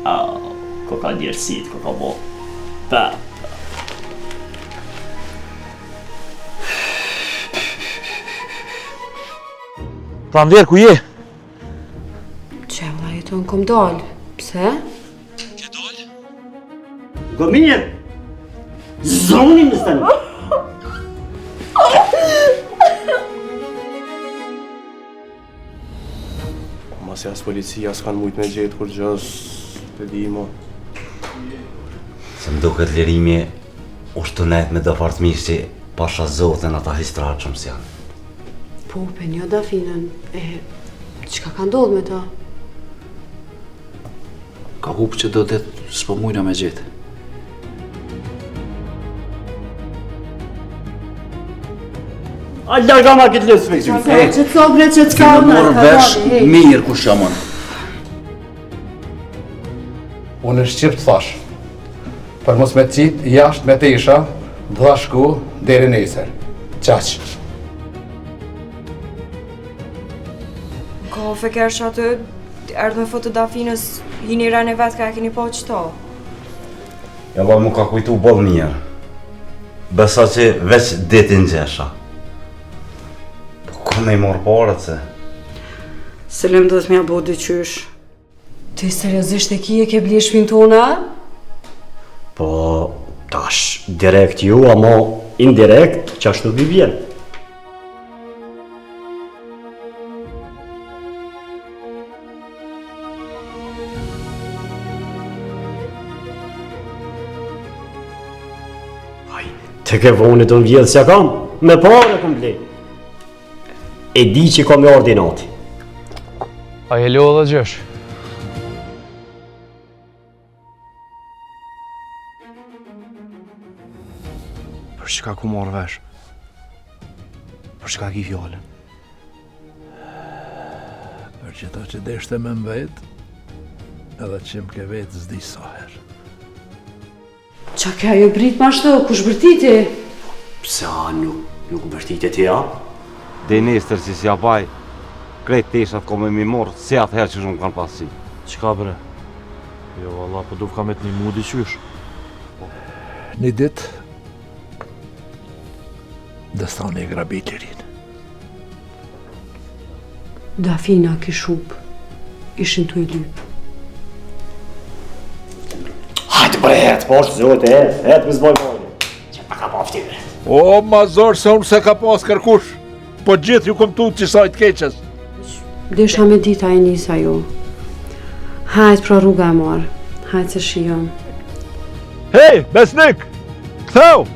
Ko ka djerësit, ko ka bo. Pa. Pranver, ku je? Qe, valla, jeton kom dal. Pse? Ke dal? Gominje! Zonin më stani! Mas jas policia s'kan mujt me gjetë kur gjës të di mo. Se më duket lirimi ushtunet me dëfartëmisht që pasha zoten ata histratshëm si janë. Po, pe një Dafinën. Qka ka ndodhë me ta? Ka hupë që do të s'po mujna me gjetë. A larga ma këtë lësë me qëmë. Që të sobre që të ka Më morë vesh mirë ku shamon. Unë në Shqip të thash, për mos me qitë jashtë me të isha, dha shku deri nesër. Qaq. Ka feker që atë erdhë me foto Dafinës, hini rene vetë ka e keni po qëto. Ja val mu ka kujtu bol mirë. Besa që veç detin gjesha. Po ku me i morë parët se? Selim do të mja bo dyqysh. Ti seriozisht e ki e ke blie shpinë tona? Po, tash, direkt ju, ama indirekt, që ashtu vi vjen. Të ke vonit të më vjedhë s'ja kam, me pare këm ble. E di që kam e ordinati. A je lo dhe gjësh? Për çka ku morë vesh? Për çka ki fjallën? Për që ta që deshte me mbet, edhe që më ke vetë zdi saher. Qa ka jo brit ma shto, kush bërtiti? Pse a nuk bërtit e ti, a? Dhe nestër që si apaj, krejt teshat ko me mi morë, se atëherë që shumë kanë pasi. Qka bre? Jo, Allah, po du ka me të një mudi qysh. Një dit, dëstani e grabit lirin. Dafina ki shup, ishin të i lyp. Hajtë bre, hetë, po është zote, hetë më zboj pojnë. Që pa ka paftime. O, ma zorë se unë se ka pas kërkush, po gjithë ju kom tu që sajt keqës. Desha me dita e nisa ju. Hajtë pra rruga e marë, hajtë se shion. Hej, besnik, këtheu!